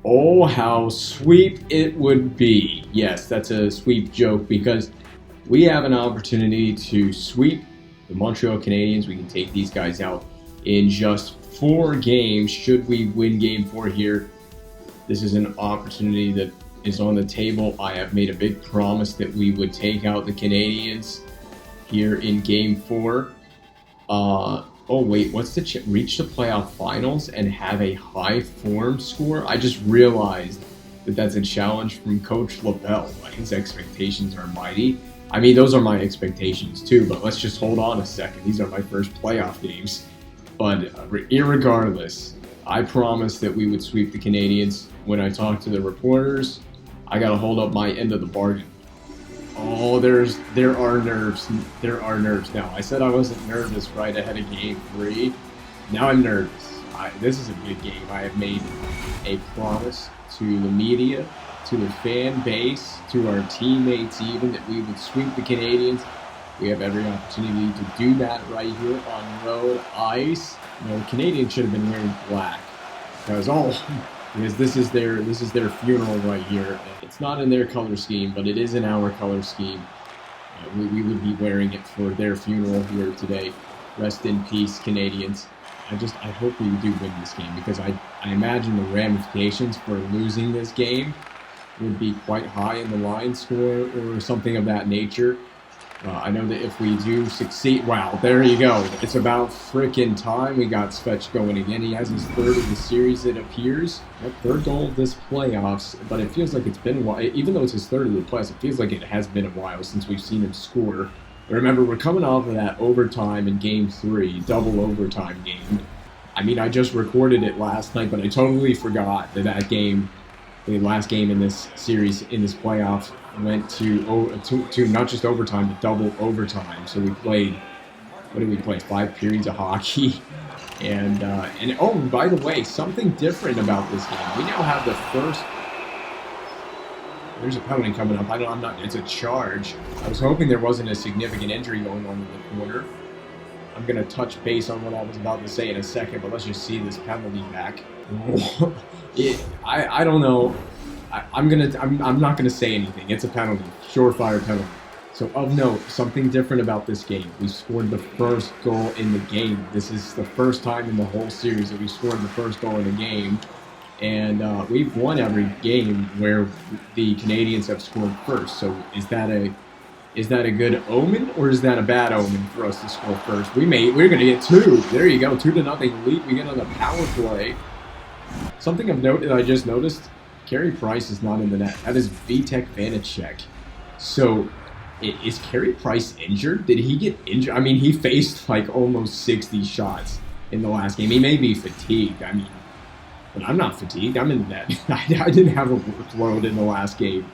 Oh, how sweet it would be. Yes, that's a sweep joke because we have an opportunity to sweep the Montreal Canadiens. We can take these guys out in just 4 games. Should we win game 4 here, this is an opportunity that is on the table. I have made a big promise that we would take out the Canadiens here in game 4. Oh wait, what's the reach the playoff finals and have a high form score? I just realized that that's a challenge from Coach LaBelle. His expectations are mighty. I mean, those are my expectations too, but let's just hold on a second. These are my first playoff games. But irregardless, I promised that we would sweep the Canadiens. When I talked to the reporters, I got to hold up my end of the bargain. Oh, there are nerves. There are nerves now. I said I wasn't nervous right ahead of game 3. Now I'm nervous. This is a big game. I have made a promise to the media, to the fan base, to our teammates even, that we would sweep the Canadiens. We have every opportunity to do that right here on road ice. You know, the Canadiens should have been wearing black because this is their funeral right here. It's not in their color scheme, but it is in our color scheme. We would be wearing it for their funeral here today. Rest in peace, Canadiens. I hope we do win this game because I imagine the ramifications for losing this game would be quite high in the line score or something of that nature. I know that if we do succeed, wow, there you go. It's about frickin' time. We got Svech going again. He has his 3rd of the series, it appears. Yep, 3rd goal of this playoffs, but it feels like it's been a while. Even though it's his 3rd of the playoffs, it feels like it has been a while since we've seen him score. But remember, we're coming off of that overtime in game 3, double overtime game. I mean, I just recorded it last night, but I totally forgot that game, the last game in this series, in this playoff, went to not just overtime, but double overtime. So we played, what did we play? 5 periods of hockey. And oh, by the way, something different about this game. We now have the first. There's a penalty coming up. I'm not. It's a charge. I was hoping there wasn't a significant injury going on in the corner. I'm gonna touch base on what I was about to say in a second, but let's just see this penalty back. I don't know. I'm not gonna say anything. It's a penalty, surefire penalty. So of note, something different about this game. We scored the first goal in the game. This is the first time in the whole series that we scored the first goal in a game, and we've won every game where the Canadiens have scored first. So is that a good omen or is that a bad omen for us to score first? We're gonna get 2. There you go, 2-0 lead. We get on the power play. Something of note that I just noticed. Carey Price is not in the net. That is Vitek Vanacek. So, is Carey Price injured? Did he get injured? I mean, he faced like almost 60 shots in the last game. He may be fatigued. I mean, but I'm not fatigued. I'm in the net. I didn't have a workload in the last game.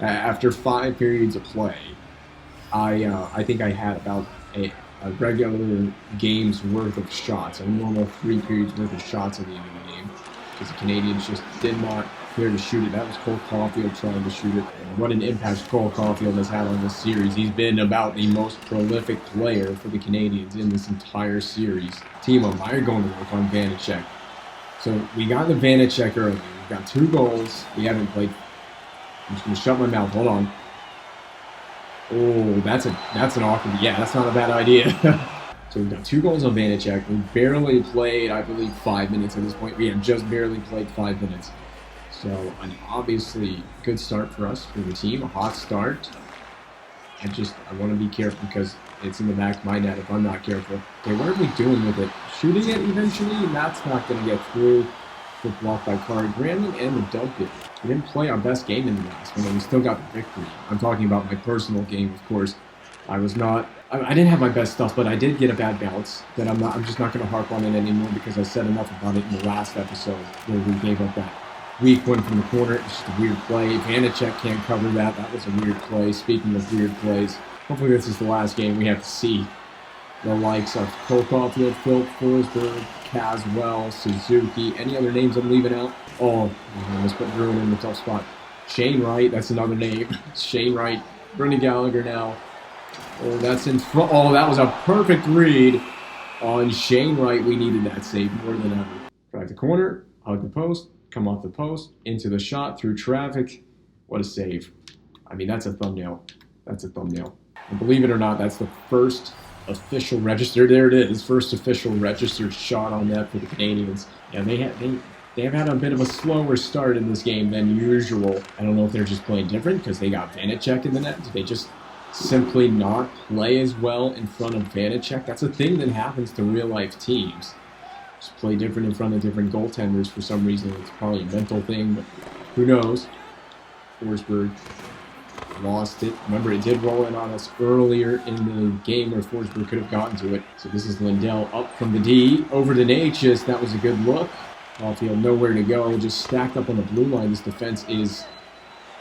After 5 periods of play, I think I had about a regular game's worth of shots, a normal 3 periods worth of shots at the end of the game, because the Canadiens just did not care to shoot it. That was Cole Caulfield trying to shoot it. And what an impact Cole Caulfield has had on this series. He's been about the most prolific player for the Canadiens in this entire series. Timo Meier going to work on Vanacek. So we got the Vanacek early. We've got 2 goals. We haven't played. I'm just going to shut my mouth. Hold on. Oh, that's an awkward. Yeah, that's not a bad idea. So we've got 2 goals on Vanacek. We barely played, I believe, 5 minutes at this point. We have just barely played 5 minutes. So an obviously good start for us, for the team, a hot start. I want to be careful because it's in the back of my net if I'm not careful. Okay, what are we doing with it? Shooting it eventually? And that's not going to get through. Good block by Kari Granlund and the dump it. We didn't play our best game in the last one, and we still got the victory. I'm talking about my personal game, of course. I didn't have my best stuff, but I did get a bad bounce that I'm just not going to harp on it anymore because I said enough about it in the last episode where we gave up that weak one from the corner. It's just a weird play. Vanacek can't cover that. That was a weird play. Speaking of weird plays, hopefully this is the last game we have to see the likes of Cole Caulfield, Phil Forsberg, Caswell, Suzuki. Any other names I'm leaving out? Oh, I almost put Bruin in the tough spot. Shane Wright, that's another name. Shane Wright. Brendan Gallagher now. Oh, that's in front. Oh, that was a perfect read on Shane Wright. We needed that save more than ever. Drive the corner, hug the post, come off the post, into the shot, through traffic. What a save. I mean, that's a thumbnail. That's a thumbnail. And believe it or not, that's the first official registered, there it is, first official registered shot on net for the Canadians. Yeah, they have had a bit of a slower start in this game than usual. I don't know if they're just playing different because they got Vanacek in the net. Did they just simply not play as well in front of Vanacek? That's a thing that happens to real-life teams. Just play different in front of different goaltenders for some reason. It's probably a mental thing, but who knows? Forsberg lost it. Remember, it did roll in on us earlier in the game where Forsberg could have gotten to it. So this is Lindell up from the D, over to Natchez. That was a good look. Caulfield nowhere to go, just stacked up on the blue line. This defense is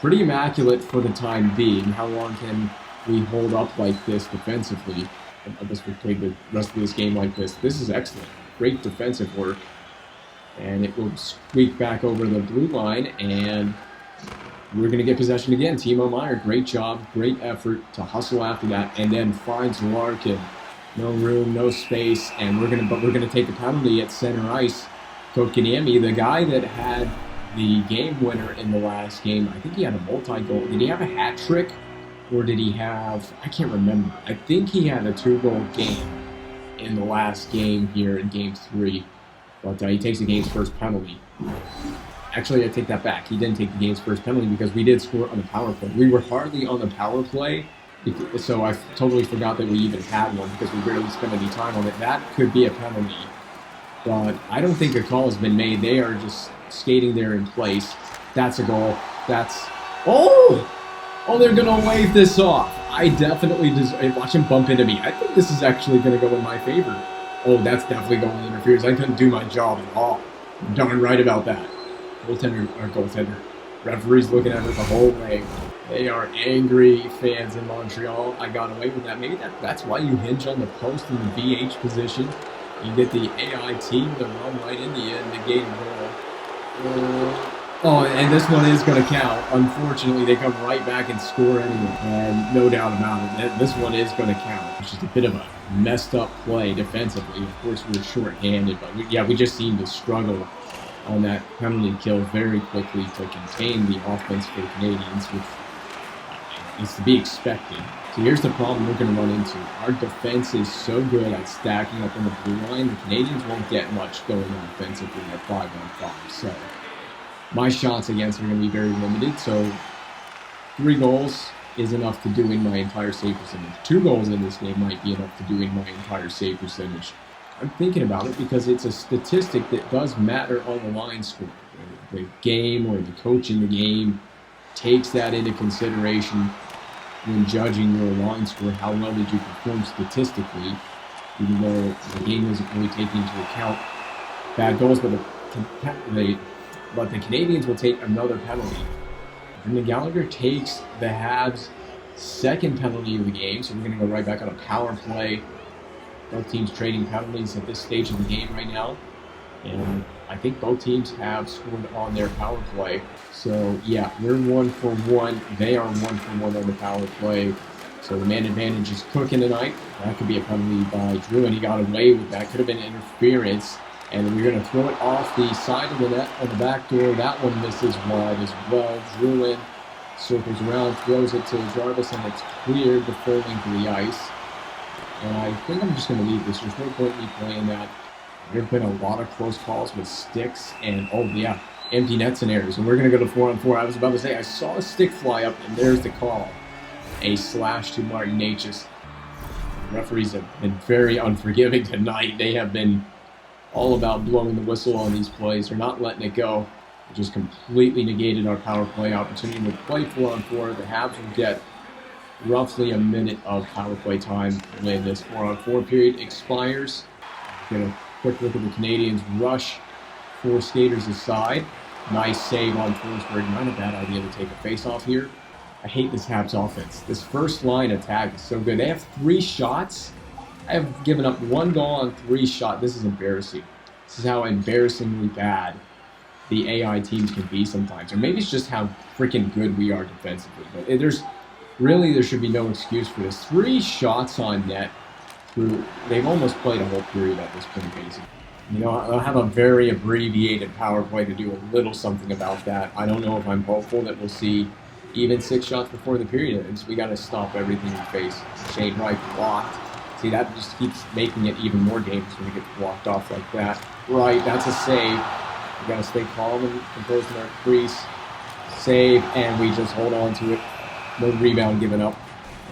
pretty immaculate for the time being. How long can we hold up like this defensively? I guess we'll play the rest of this game like this. This is excellent. Great defensive work. And it will squeak back over the blue line, and we're going to get possession again. Timo Meier, great job, great effort to hustle after that, and then finds Larkin. No room, no space, and we're going to take a penalty at center ice. Kotkaniemi, the guy that had the game winner in the last game, I think he had a multi-goal. Did he have a hat trick, or did he have? I can't remember. I think he had a 2-goal game in the last game here in Game 3, but he takes the game's first penalty. Actually, I take that back. He didn't take the game's first penalty because we did score on the power play. We were hardly on the power play, so I totally forgot that we even had one because we barely spent any time on it. That could be a penalty, but I don't think a call has been made. They are just skating there in place. That's a goal. That's... Oh, they're going to wave this off. I definitely watch him bump into me. I think this is actually going to go in my favor. Oh, that's definitely going to interference. I couldn't do my job at all. I'm darn right about that. Goaltender. Referee's looking at it the whole way. They are angry fans in Montreal. I got away with that. Maybe that's why you hinge on the post in the VH position. You get the AI team to run right in the end, negate a goal. Oh, and this one is going to count. Unfortunately, they come right back and score anyway. And no doubt about it, this one is going to count. It's just a bit of a messed up play defensively. Of course, we were short-handed, but we just seemed to struggle on that penalty kill very quickly to contain the offense for the Canadians, which is to be expected. So here's the problem we're going to run into. Our defense is so good at stacking up on the blue line, the Canadians won't get much going on offensively at 5-on-5. So my shots against are going to be very limited. So 3 goals is enough to do in my entire save percentage. 2 goals in this game might be enough to do in my entire save percentage. I'm thinking about it because it's a statistic that does matter on the line score. The game or the coach in the game takes that into consideration when judging your line score. How well did you perform statistically, even though the game isn't really taking into account bad goals, but the Canadians will take another penalty. And Gallagher takes the Habs' second penalty of the game, so we're going to go right back on a power play. Both teams trading penalties at this stage of the game right now. And I think both teams have scored on their power play. So, yeah, we're 1-for-1. They are 1-for-1 on the power play. So the man advantage is cooking tonight. That could be a penalty by Drew, and he got away with that. Could have been interference. And we're going to throw it off the side of the net on the back door. That one misses wide as well. Drew circles around, throws it to Jarvis, and it's cleared before leaving the ice. And I think I'm just going to leave this. There's no point in me playing that. There have been a lot of close calls with sticks and, empty net scenarios. And we're going to go to 4-on-4. I was about to say, I saw a stick fly up, and there's the call. A slash to Martin Natchez. Referees have been very unforgiving tonight. They have been all about blowing the whistle on these plays. They're not letting it go. They just completely negated our power play opportunity. We'll play 4-on-4. The Habs will get roughly a minute of power play time when this 4-on-4 period expires. Get a quick look at the Canadians rush 4 skaters aside. Nice save on Forsberg. Not a bad idea to take a face-off here. I hate this Habs offense. This first line attack is so good. They have 3 shots. I have given up 1 goal on 3 shots. This is embarrassing. This is how embarrassingly bad the AI teams can be sometimes. Or maybe it's just how freaking good we are defensively. But there should be no excuse for this. 3 shots on net. They've almost played a whole period at this point, basically. I'll have a very abbreviated power play to do a little something about that. I don't know if I'm hopeful that we'll see even 6 shots before the period ends. We got to stop everything we face. Shane Wright blocked. See, that just keeps making it even more dangerous when it gets blocked off like that. Right, that's a save. We got to stay calm and composed in our crease. Save, and we just hold on to it. No rebound given up.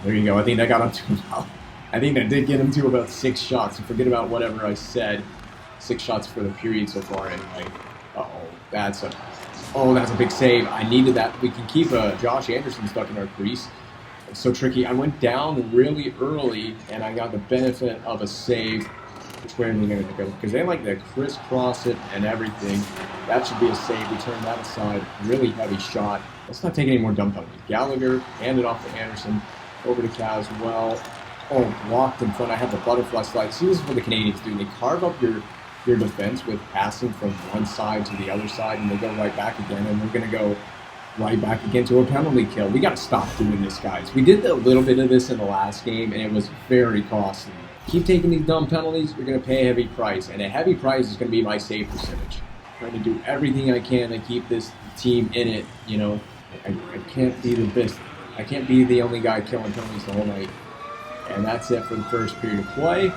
There you go. I think that got him to about. I think that did get him to about 6 shots. So forget about whatever I said. 6 shots for the period so far, anyway. That's a big save. I needed that. We can keep Josh Anderson stuck in our crease. It's so tricky. I went down really early, and I got the benefit of a save. Which way are they going to go? Because they like to crisscross it and everything. That should be a save. We turn that aside. Really heavy shot. Let's not take any more dump penalties. Gallagher handed off to Anderson. Over to Caswell. Blocked in front. I have the butterfly slide. See, this is what the Canadians do. They carve up your defense with passing from one side to the other side, and they go right back again, and we're going to go right back again to a penalty kill. We got to stop doing this, guys. We did a little bit of this in the last game, and it was very costly. Keep taking these dumb penalties, you're going to pay a heavy price, and a heavy price is going to be my save percentage. I'm trying to do everything I can to keep this team in it. I can't be the best. I can't be the only guy killing penalties the whole night. And that's it for the first period of play.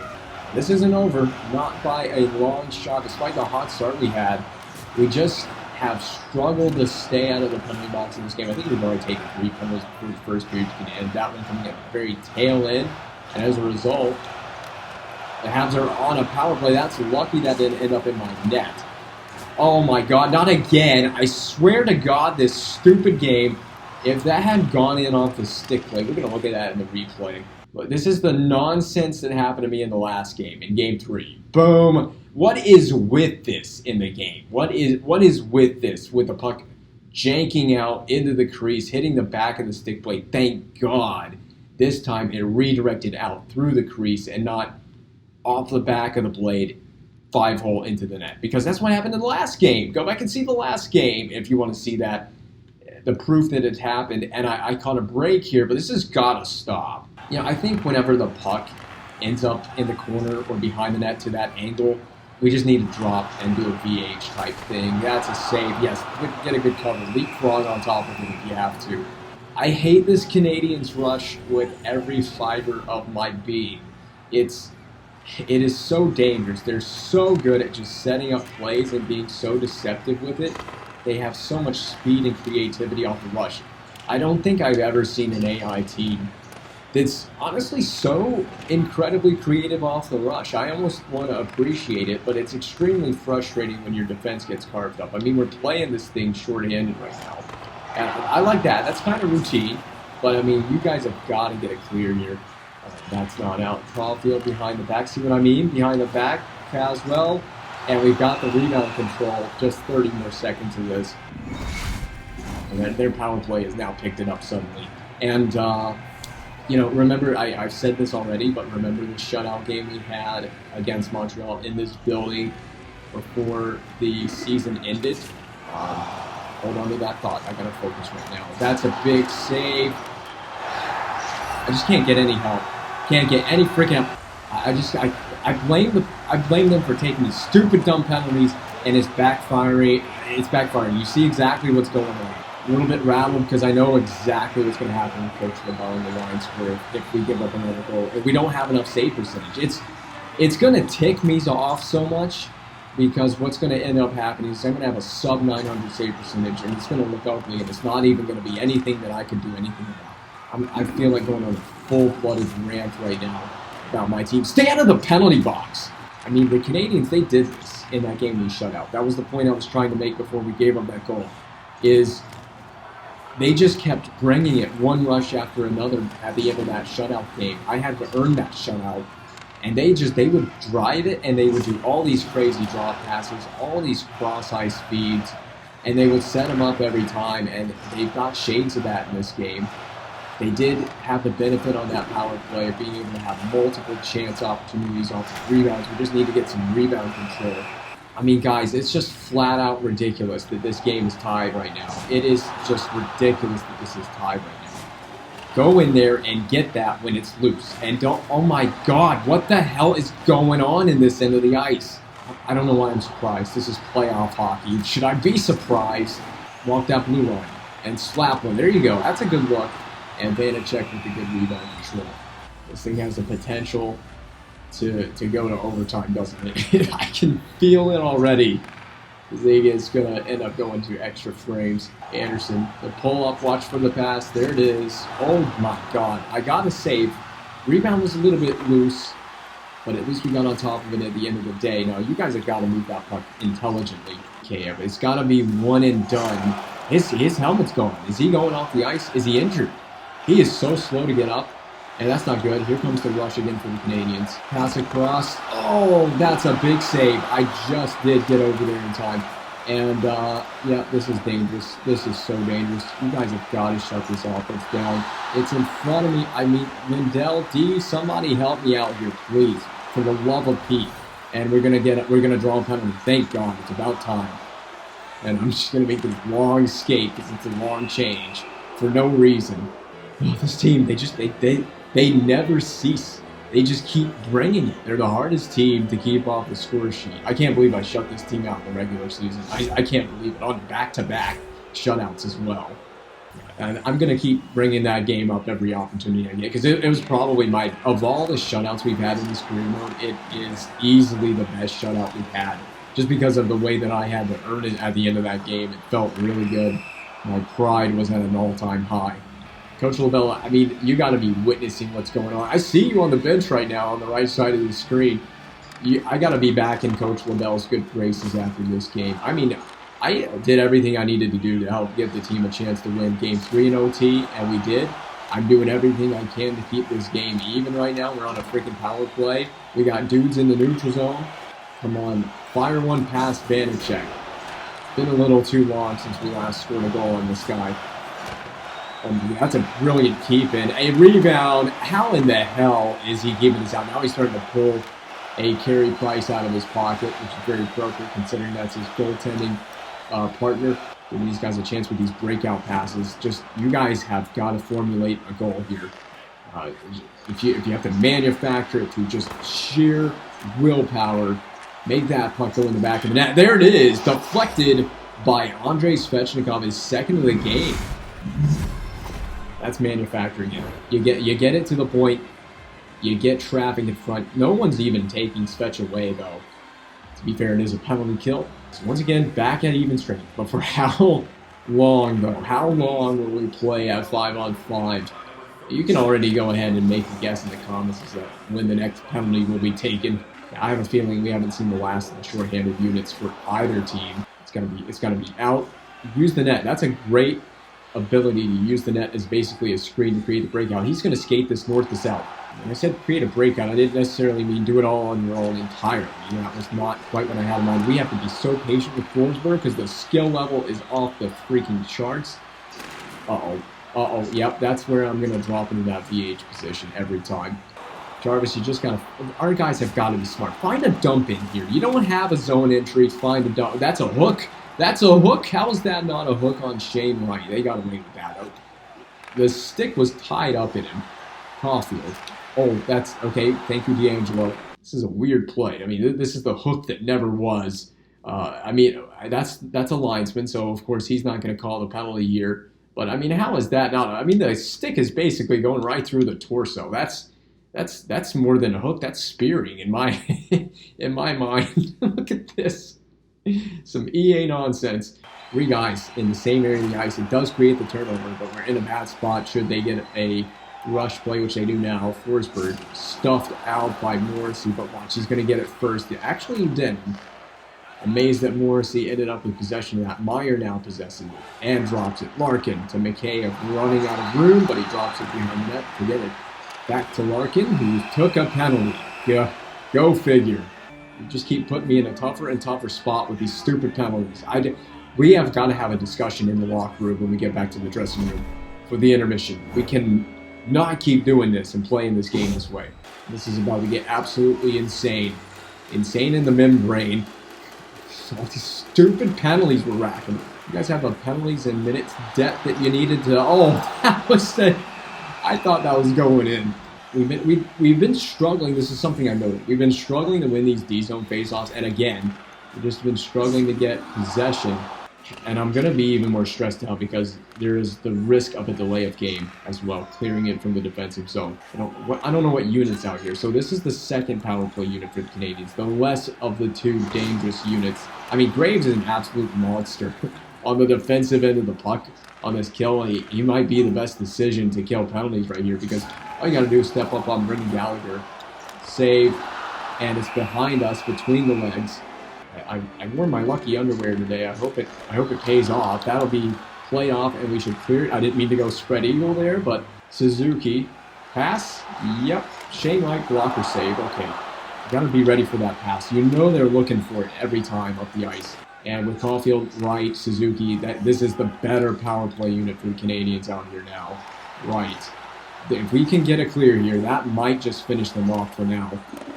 This isn't over, not by a long shot. Despite the hot start we had, we just have struggled to stay out of the penalty box in this game. I think we've already taken 3 penalties before the first period to end. That one coming at the very tail end. And as a result, the Habs are on a power play. That's lucky that didn't end up in my net. Oh my God, not again. I swear to God, this stupid game, if that had gone in off the stick play, we're going to look at that in the replay. But this is the nonsense that happened to me in the last game, in Game 3. Boom. What is with this in the game? What is with this? With the puck janking out into the crease, hitting the back of the stick plate. Thank God. This time it redirected out through the crease and not off the back of the blade, 5-hole into the net. Because that's what happened in the last game. Go back and see the last game if you want to see that. The proof that it happened. And I caught a break here, but this has got to stop. I think whenever the puck ends up in the corner or behind the net to that angle, we just need to drop and do a VH type thing. That's a save. Yes, get a good cover. Leapfrog on top of it if you have to. I hate this Canadiens rush with every fiber of my being. It is so dangerous. They're so good at just setting up plays and being so deceptive with it. They have so much speed and creativity off the rush. I don't think I've ever seen an AI team that's honestly so incredibly creative off the rush. I almost want to appreciate it, but it's extremely frustrating when your defense gets carved up. I mean, we're playing this thing short-handed right now. And I like that. That's kind of routine. But, I mean, you guys have got to get it clear here. That's not out. Caulfield behind the back. See what I mean? Behind the back, Caswell. And we've got the rebound control. Just 30 more seconds of this. And then their power play has now picked it up suddenly. And, remember, I've said this already, but remember the shutout game we had against Montreal in this building before the season ended? Hold on to that thought. I got to focus right now. That's a big save. I just can't get any help. Can't get any freaking help. I blame them for taking these stupid dumb penalties, and it's backfiring. It's backfiring. You see exactly what's going on. A little bit rattled because I know exactly what's going to happen with Coach LeBar in the line score if we give up another goal. If we don't have enough save percentage, it's going to tick me off so much because what's going to end up happening is I'm going to have a sub 900 save percentage, and it's going to look ugly, and it's not even going to be anything that I could do anything about. I feel like going on a full-blooded rant right now about my team. Stay out of the penalty box. I mean, the Canadiens, they did this in that game we shut out. That was the point I was trying to make before we gave up that goal, is they just kept bringing it one rush after another at the end of that shutout game. I had to earn that shutout. And they would drive it, and they would do all these crazy drop passes, all these cross-ice speeds, and they would set them up every time, and they've got shades of that in this game. They did have the benefit on that power play of being able to have multiple chance opportunities off the rebounds. We just need to get some rebound control. I mean, guys, it's just flat out ridiculous that this game is tied right now. It is just ridiculous that this is tied right now. Go in there and get that when it's loose. And don't, oh my God, what the hell is going on in this end of the ice? I don't know why I'm surprised. This is playoff hockey. Should I be surprised? Walk that blue line and slap one. There you go. That's a good look. And Vanacek with a good rebound control. This thing has the potential to go to overtime, doesn't it? I can feel it already. This thing is going to end up going to extra frames. Anderson, the pull-up, watch for the pass. There it is. Oh, my God. I got to save. Rebound was a little bit loose, but at least we got on top of it at the end of the day. Now, you guys have got to move that puck intelligently. Okay, it's got to be one and done. His helmet's gone. Is he going off the ice? Is he injured? He is so slow to get up, and that's not good. Here comes the rush again for the Canadians. Pass across. Oh, that's a big save. I just did get over there in time. And, yeah, this is dangerous. This is so dangerous. You guys have got to shut this offense down. It's in front of me. I mean, Lindell, somebody help me out here, please, for the love of Pete. And we're gonna draw a penalty. Thank God, it's about time. And I'm just gonna make this long skate because it's a long change for no reason. Oh, this team, they never cease. They just keep bringing it. They're the hardest team to keep off the score sheet. I can't believe I shut this team out in the regular season. I can't believe it. On back-to-back shutouts as well. And I'm going to keep bringing that game up every opportunity I get because it was probably of all the shutouts we've had in this career mode, it is easily the best shutout we've had. Just because of the way that I had to earn it at the end of that game, it felt really good. My pride was at an all-time high. Coach LaBelle, I mean, you got to be witnessing what's going on. I see you on the bench right now on the right side of the screen. I got to be back in Coach LaBelle's good graces after this game. I mean, I did everything I needed to do to help give the team a chance to win Game 3 in OT, and we did. I'm doing everything I can to keep this game even right now. We're on a freaking power play. We got dudes in the neutral zone. Come on, fire one past Vanacek. Been a little too long since we last scored a goal on this guy. That's a brilliant keep in. A rebound. How in the hell is he giving this out? Now he's starting to pull a Carey Price out of his pocket, which is very appropriate considering that's his goaltending partner. Giving these guys a chance with these breakout passes. Just, you guys have got to formulate a goal here. If you have to manufacture it through just sheer willpower, make that puck go in the back of the net. There it is, deflected by Andrei Svechnikov, his second of the game. That's manufacturing it. You get it to the point, you get traffic in front. No one's even taking Svech away, though. To be fair, it is a penalty kill. So once again, back at even strength. But for how long, though? How long will we play at 5-on-5? You can already go ahead and make a guess in the comments as to when the next penalty will be taken. I have a feeling we haven't seen the last of the shorthanded units for either team. It's gotta be out. Use the net. That's a great ability to use the net as basically a screen to create the breakout. He's going to skate this north to south. When I said create a breakout, I didn't necessarily mean do it all on your own entirely. That was not quite what I had in mind. We have to be so patient with Forsberg because the skill level is off the freaking charts. Yep, that's where I'm going to drop into that VH position every time. Jarvis, you just got to... Our guys have got to be smart. Find a dump in here. You don't have a zone entry. Find a dump. That's a hook. That's a hook. How is that not a hook on Shane Wright? They got away with that. The stick was tied up in him. Caulfield. Oh, that's... Okay, thank you, D'Angelo. This is a weird play. I mean, this is the hook that never was. I mean, that's a linesman, so of course he's not going to call the penalty here. But, I mean, how is that not... I mean, the stick is basically going right through the torso. That's more than a hook. That's spearing in my in my mind. Look at this. Some EA nonsense. Three guys in the same area of the ice. It does create the turnover, but we're in a bad spot should they get a rush play, which they do now. Forsberg stuffed out by Morrissey, but watch, he's going to get it first. Actually, he didn't. Amazed that Morrissey ended up with possession of that. Meyer now possessing it and drops it. Larkin to McKay, running out of room, but he drops it behind the net. Forget it. Back to Larkin, who took a penalty. Yeah, go figure. You just keep putting me in a tougher and tougher spot with these stupid penalties. We have got to have a discussion in the locker room when we get back to the dressing room for the intermission. We can not keep doing this and playing this game this way. This is about to get absolutely insane. Insane in the membrane. All these stupid penalties we're racking. You guys have a penalties and minutes debt that you needed to... Oh, that was the... I thought that was going in. we've been struggling. This is something I noted. We've been struggling to win these D zone faceoffs, and again, we've just been struggling to get possession. And I'm going to be even more stressed out because there is the risk of a delay of game as well, clearing it from the defensive zone. I don't know what units out here. So this is the second power play unit for the Canadians, the less of the two dangerous units. I mean, Graves is an absolute monster on the defensive end of the puck on this kill. He might be the best decision to kill penalties right here because all you got to do is step up on Brendan Gallagher, save, and it's behind us between the legs. I wore my lucky underwear today. I hope it pays off. That'll be playoff, and we should clear it. I didn't mean to go spread eagle there, but Suzuki pass. Yep, Shane Wright blocker save. Okay, got to be ready for that pass. You know they're looking for it every time up the ice. And with Caulfield, Wright, Suzuki, this is the better power play unit for the Canadians out here now. Right. If we can get a clear here, that might just finish them off for now.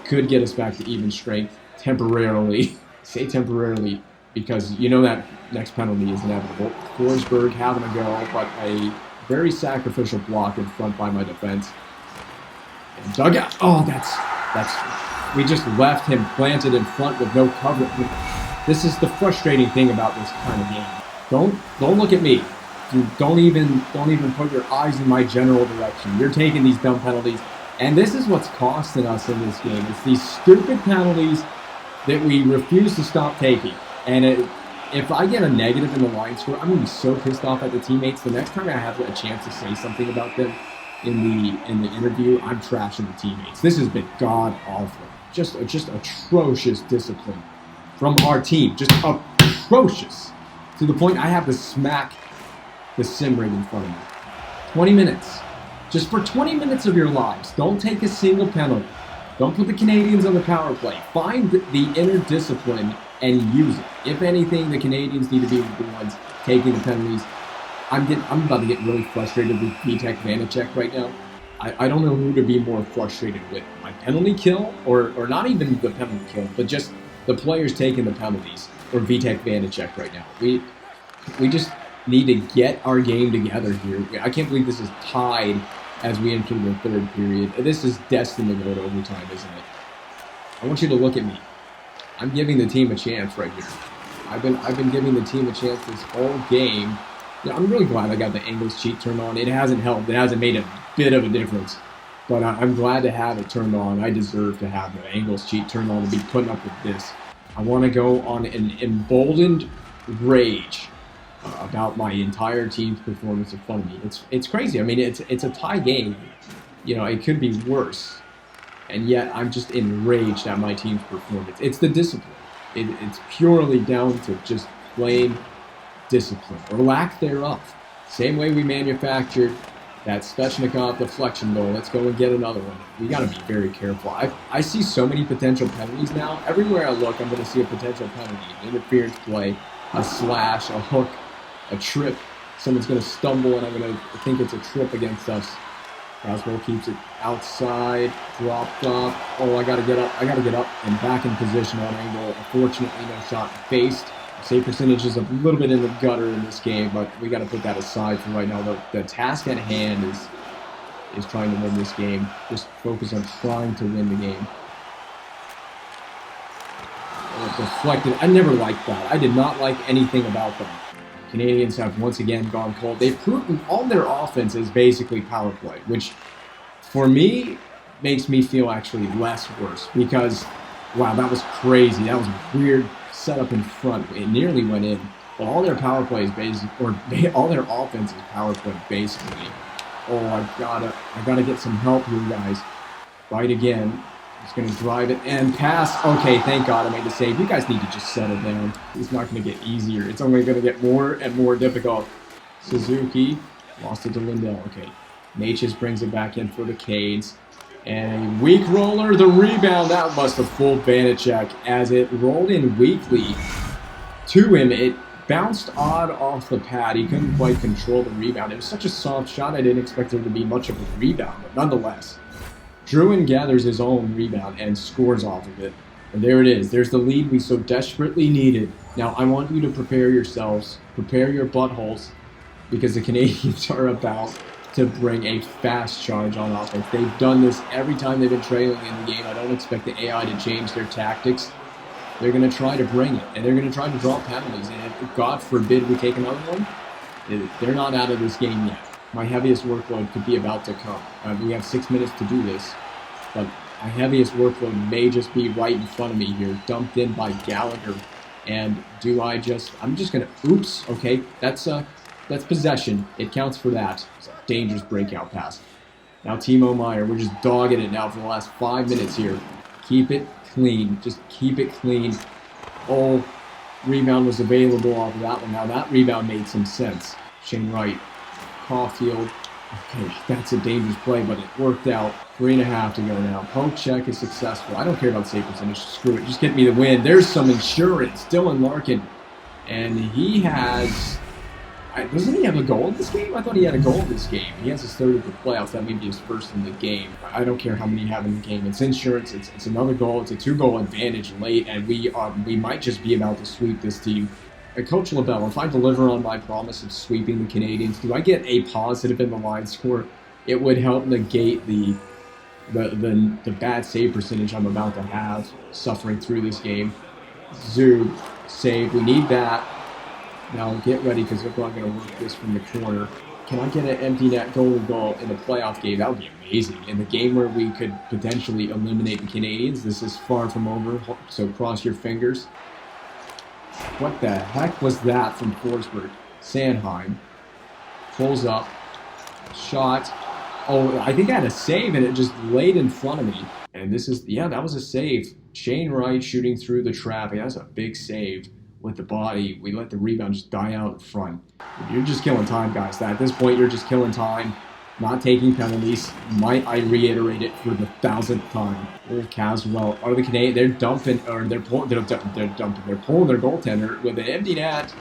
Could get us back to even strength temporarily. Say temporarily, because you know that next penalty is inevitable. Forsberg having a go, but a very sacrificial block in front by my defense. And dugout. Oh, that's. We just left him planted in front with no cover. This is the frustrating thing about this kind of game. Don't look at me. Dude, don't even put your eyes in my general direction. You're taking these dumb penalties, and this is what's costing us in this game. It's these stupid penalties that we refuse to stop taking. And if I get a negative in the line score, I'm going to be so pissed off at the teammates. The next time I have a chance to say something about them in the interview, I'm trashing the teammates. This has been god-awful. Just atrocious discipline from our team. Just atrocious. To the point I have to smack the sim rig in front of me. 20 minutes. Just for 20 minutes of your lives, don't take a single penalty. Don't put the Canadians on the power play. Find the inner discipline and use it. If anything, the Canadians need to be the ones taking the penalties. I'm about to get really frustrated with Vitek Vanacek right now. I don't know who to be more frustrated with. My penalty kill, or not even the penalty kill, but just the players taking the penalties, or Vitek Vanacek right now. We just need to get our game together here. I can't believe this is tied as we enter the third period. This is destined to go to overtime, isn't it? I want you to look at me. I'm giving the team a chance right here. I've been giving the team a chance this whole game. Yeah, I'm really glad I got the angles cheat turned on. It hasn't helped. It hasn't made a bit of a difference. But I'm glad to have it turned on. I deserve to have the angles cheat turned on to be putting up with this. I want to go on an emboldened rage about my entire team's performance in front of me. It's crazy. I mean, it's a tie game. You know, it could be worse. And yet, I'm just enraged at my team's performance. It's the discipline. It's purely down to just plain discipline, or lack thereof. Same way we manufactured that Svechnikov deflection goal. Let's go and get another one. We got to be very careful. I see so many potential penalties now. Everywhere I look, I'm going to see a potential penalty. An interference play, a slash, a hook, a trip. Someone's going to stumble, and I'm going to think it's a trip against us. Croswell keeps it outside, dropped up. Oh, I got to get up. I got to get up and back in position on angle. Unfortunately, no shot faced. Save percentage is a little bit in the gutter in this game, but we got to put that aside for right now. The task at hand is trying to win this game. Just focus on trying to win the game. Oh, deflected. I never liked that. I did not like anything about them. Canadians have once again gone cold. They've proven all their offense is basically power play, which for me makes me feel actually less worse because, wow, that was crazy. That was weird. Set up in front, it nearly went in. Well, all their power plays all their offense is power play basically. Oh, I gotta get some help here, guys. Right again. He's gonna drive it and pass. Okay, thank God I made the save. You guys need to just settle down. It's not gonna get easier. It's only gonna get more and more difficult. Suzuki lost it to Lindell. Okay, Natchez brings it back in for the Canes. And a weak roller, the rebound, that must have fooled Vanacek as it rolled in weakly to him. It bounced odd off the pad. He couldn't quite control the rebound. It was such a soft shot, I didn't expect it to be much of a rebound, but nonetheless. Druin gathers his own rebound and scores off of it. And there it is. There's the lead we so desperately needed. Now, I want you to prepare yourselves, prepare your buttholes, because the Canadians are about to bring a fast charge on offense. They've done this every time they've been trailing in the game. I don't expect the AI to change their tactics. They're going to try to bring it, and they're going to try to draw penalties. And if, God forbid, we take another one, they're not out of this game yet. My heaviest workload could be about to come. We have 6 minutes to do this, but my heaviest workload may just be right in front of me here, dumped in by Gallagher. And I'm just going to, oops, okay, that's possession. It counts for that. It's a dangerous breakout pass. Now Timo Meier, we're just dogging it now for the last 5 minutes here. Keep it clean. Just keep it clean. Oh, rebound was available off of that one. Now that rebound made some sense. Shane Wright, Caulfield. Okay, that's a dangerous play, but it worked out. 3.5 to go now. Poke check is successful. I don't care about save percentage. Screw it. Just get me the win. There's some insurance. Dylan Larkin. And he has... Doesn't he have a goal in this game? I thought he had a goal in this game. He has his third of the playoffs. That may be his first in the game. I don't care how many you have in the game. It's insurance. It's another goal. It's a 2-goal advantage late, and we might just be about to sweep this team. Coach LaBelle, if I deliver on my promise of sweeping the Canadians, do I get a positive in the line score? It would help negate the bad save percentage I'm about to have suffering through this game. Zub, save. We need that. Now get ready because we're not going to work this from the corner. Can I get an empty net goal in a playoff game? That would be amazing. In the game where we could potentially eliminate the Canadians, this is far from over, so cross your fingers. What the heck was that from Forsberg? Sandheim pulls up, shot. Oh, I think I had a save and it just laid in front of me. And this is, yeah, that was a save. Shane Wright shooting through the traffic. That's a big save. With the body, we let the rebound just die out in front. You're just killing time, guys. At this point, you're just killing time, not taking penalties. Might I reiterate it for the 1000th time? There's Caswell. Are the Canadians? They're dumping, or they're pulling their goaltender with an empty net,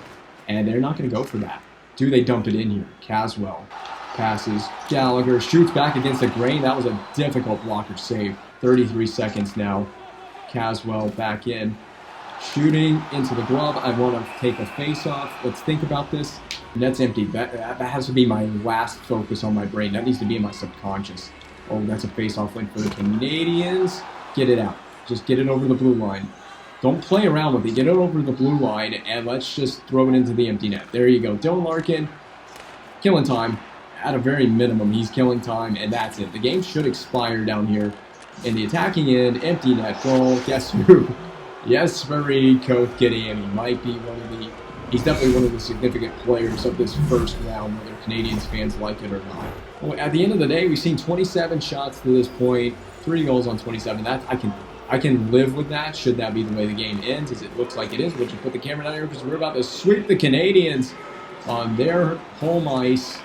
and they're not going to go for that. Do they dump it in here? Caswell passes. Gallagher shoots back against the grain. That was a difficult blocker save. 33 seconds now. Caswell back in. Shooting into the glove. I want to take a face-off. Let's think about this. Net's empty. That has to be my last focus on my brain. That needs to be in my subconscious. Oh, that's a face-off win for the Canadians. Get it out. Just get it over the blue line. Don't play around with it. Get it over the blue line, and let's just throw it into the empty net. There you go. Dylan Larkin, killing time. At a very minimum, he's killing time, and that's it. The game should expire down here. In the attacking end, empty net goal. Guess who? Yes, Marie Kotkaniemi might be he's definitely one of the significant players of this first round, whether Canadians fans like it or not. Well, at the end of the day, we've seen 27 shots to this point, 3 goals on 27. That I can live with that, should that be the way the game ends, as it looks like it is. We'll just put the camera down here because we're about to sweep the Canadians on their home ice.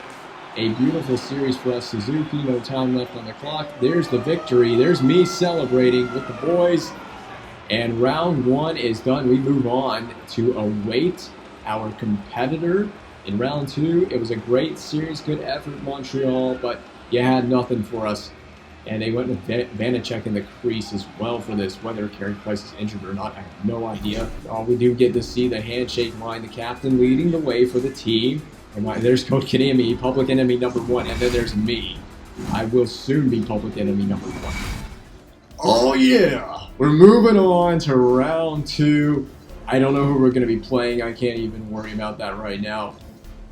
A beautiful series for us, Suzuki. No time left on the clock. There's the victory. There's me celebrating with the boys. And round 1 is done. We move on to await our competitor in round 2. It was a great series, good effort, Montreal, but you had nothing for us. And they went with Vanacek in the crease as well for this. Whether Carey Price is injured or not, I have no idea. We do get to see the handshake line, the captain leading the way for the team. And there's Coach Kanemi, public enemy number 1, and then there's me. I will soon be public enemy number 1. Oh yeah! We're moving on to round 2. I don't know who we're going to be playing. I can't even worry about that right now.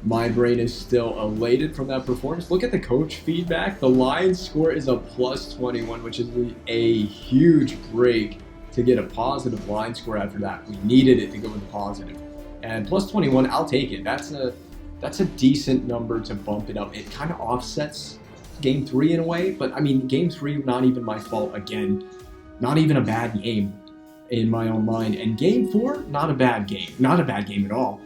My brain is still elated from that performance. Look at the coach feedback. The line score is a plus 21, which is a huge break to get a positive line score after that. We needed it to go into positive. And plus 21, I'll take it. That's a decent number to bump it up. It kind of offsets Game 3 in a way, but I mean, Game 3, not even my fault again. Not even a bad game in my own mind. And Game 4, not a bad game. Not a bad game at all.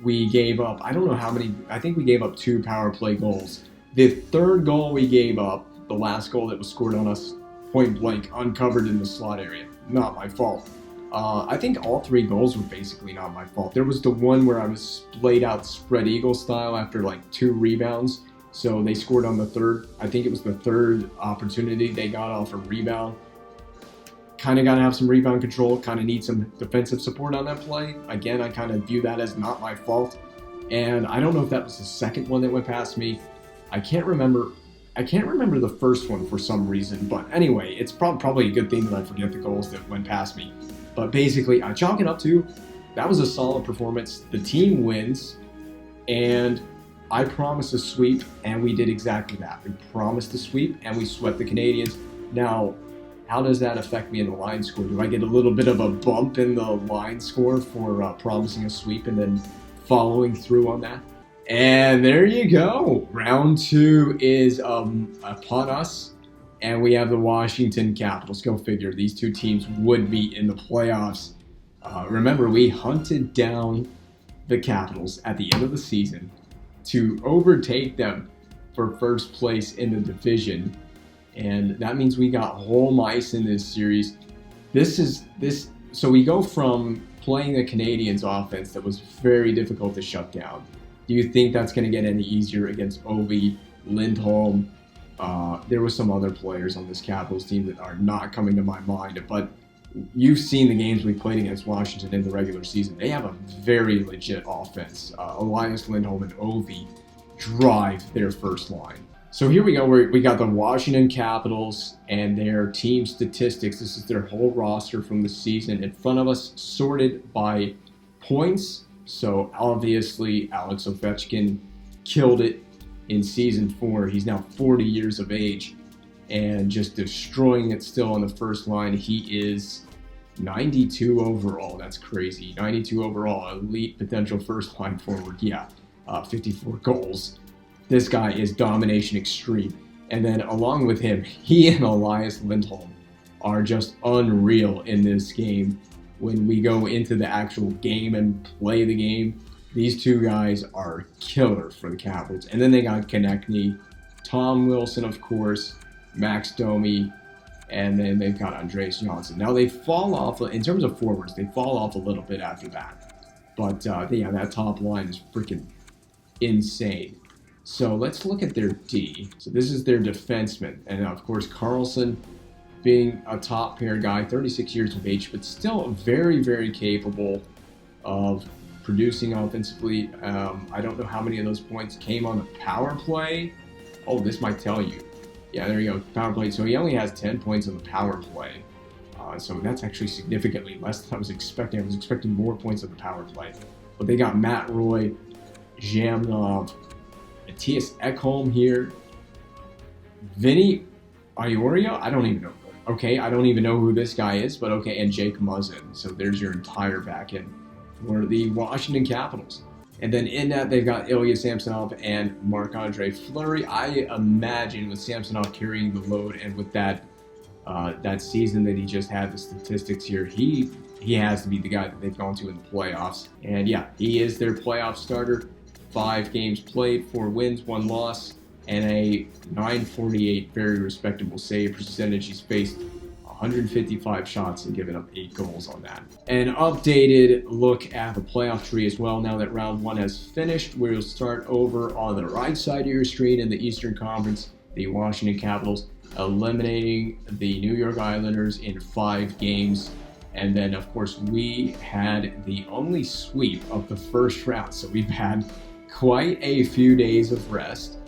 We gave up, I don't know how many, I think we gave up 2 power play goals. The third goal we gave up, the last goal that was scored on us, point blank, uncovered in the slot area. Not my fault. I think all 3 goals were basically not my fault. There was the one where I was laid out spread eagle style after like 2 rebounds. So they scored on the third. I think it was the third opportunity they got off a rebound. Kind of got to have some rebound control. Kind of need some defensive support on that play. Again, I kind of view that as not my fault. And I don't know if that was the second one that went past me. I can't remember. I can't remember the first one for some reason, but anyway, it's probably a good thing that I forget the goals that went past me. But basically, I chalk it up to that was a solid performance. The team wins, and I promised a sweep, and we did exactly that. We promised a sweep, and we swept the Canadiens. Now, how does that affect me in the line score? Do I get a little bit of a bump in the line score for promising a sweep and then following through on that? And there you go. Round 2 is upon us, and we have the Washington Capitals. Go figure. These two teams would be in the playoffs. Remember, we hunted down the Capitals at the end of the season to overtake them for first place in the division, and that means we got home ice in this series. So we go from playing the Canadiens offense that was very difficult to shut down. Do you think that's going to get any easier against Ovi, Lindholm? There were some other players on this Capitals team that are not coming to my mind, but you've seen the games we played against Washington in the regular season. They have a very legit offense. Elias Lindholm and Ovi drive their first line. So here we go. We got the Washington Capitals and their team statistics. This is their whole roster from the season in front of us, sorted by points. So obviously, Alex Ovechkin killed it in season 4. He's now 40 years of age and just destroying it still on the first line. He is 92 overall. That's crazy. 92 overall, elite potential first line forward. Yeah, 54 goals. This guy is domination extreme. And then along with him, he and Elias Lindholm are just unreal in this game. When we go into the actual game and play the game, these two guys are killer for the Capitals. And then they got Konechny, Tom Wilson, of course, Max Domi, and then they've got Andreas Johnson. Now they fall off, in terms of forwards, they fall off a little bit after that. But yeah, that top line is freaking insane. So let's look at their D. So this is their defenseman. And of course, Carlson being a top pair guy, 36 years of age, but still very, very capable of producing offensively. I don't know how many of those points came on the power play. Oh, this might tell you. Yeah, there you go, power play. So he only has 10 points on the power play. So that's actually significantly less than I was expecting. I was expecting more points on the power play. But they got Matt Roy, Zhamnov, Matthias Ekholm here, Vinny Iorio, I don't even know. Okay, I don't even know who this guy is, but okay, and Jake Muzzin. So there's your entire back end for the Washington Capitals. And then in that, they've got Ilya Samsonov and Marc-Andre Fleury. I imagine with Samsonov carrying the load and with that season that he just had, the statistics here, he has to be the guy that they've gone to in the playoffs. And yeah, he is their playoff starter. 5 games played, 4 wins, 1 loss, and a .948 very respectable save percentage. He's faced 155 shots and given up 8 goals on that. An updated look at the playoff tree as well. Now that round 1 has finished, we'll start over on the right side of your screen in the Eastern Conference. The Washington Capitals eliminating the New York Islanders in 5 games. And then, of course, we had the only sweep of the first round. So we've had quite a few days of rest.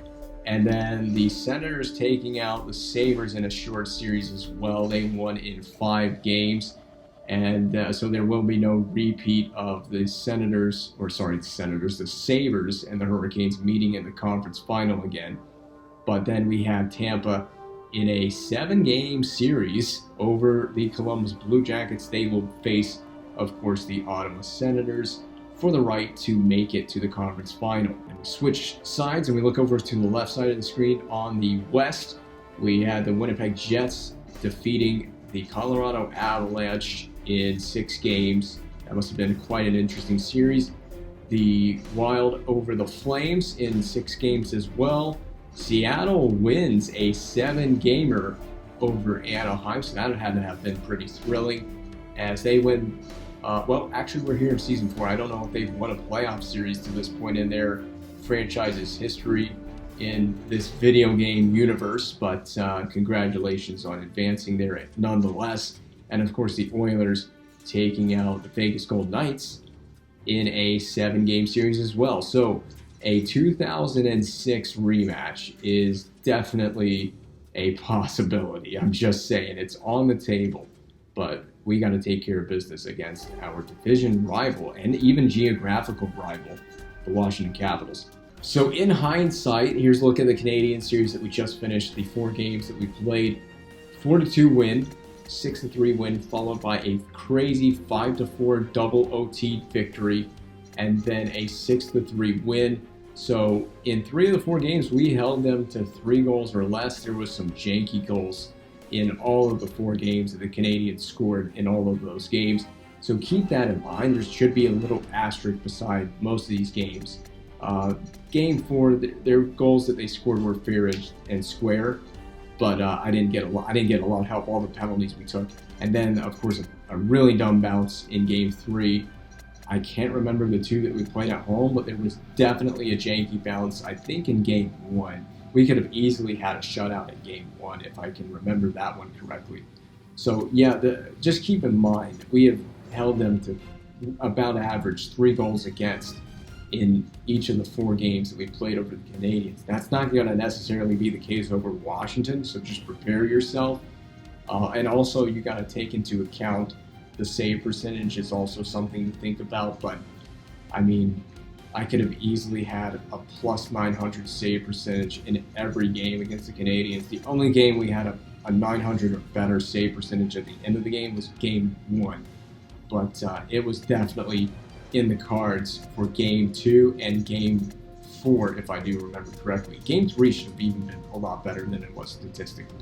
And then the Senators taking out the Sabres in a short series as well. They won in 5 games. And so there will be no repeat of the Sabres and the Hurricanes meeting in the conference final again. But then we have Tampa in a 7-game series over the Columbus Blue Jackets. They will face, of course, the Ottawa Senators for the right to make it to the conference final. And we switch sides and we look over to the left side of the screen. On the West, we had the Winnipeg Jets defeating the Colorado Avalanche in 6 games. That must have been quite an interesting series. The Wild over the Flames in 6 games as well. Seattle wins a 7-gamer over Anaheim, so that had to have been pretty thrilling as they win. Well, actually, we're here in Season 4. I don't know if they've won a playoff series to this point in their franchise's history in this video game universe, but congratulations on advancing there nonetheless. And of course, the Oilers taking out the Vegas Golden Knights in a 7-game series as well. So a 2006 rematch is definitely a possibility. I'm just saying, it's on the table, but we got to take care of business against our division rival and even geographical rival, the Washington Capitals. So in hindsight, here's a look at the Canadian series that we just finished, the 4 games that we played. 4-2 win, 6-3 win, followed by a crazy 5-4 double OT victory, and then a 6-3 win. So in 3 of the 4 games, we held them to 3 goals or less. There was some janky goals in all of the 4 games that the Canadians scored in all of those games. So keep that in mind. There should be a little asterisk beside most of these games. Game 4, their goals that they scored were fair and square, but I didn't get a lot of help. All the penalties we took, and then of course a really dumb bounce in Game 3. I can't remember the 2 that we played at home, but there was definitely a janky bounce. I think in Game 1 we could have easily had a shutout in Game 1 if I can remember that one correctly. So yeah, just keep in mind we have held them to about average 3 goals against in each of the 4 games that we played over the Canadians. That's not going to necessarily be the case over Washington, so just prepare yourself. And also, you got to take into account the save percentage is also something to think about. But I mean, I could have easily had a plus 900 save percentage in every game against the Canadians. The only game we had a 900 or better save percentage at the end of the game was Game 1. But it was definitely in the cards for Game 2 and Game 4, if I do remember correctly. Game 3 should have even been a lot better than it was statistically.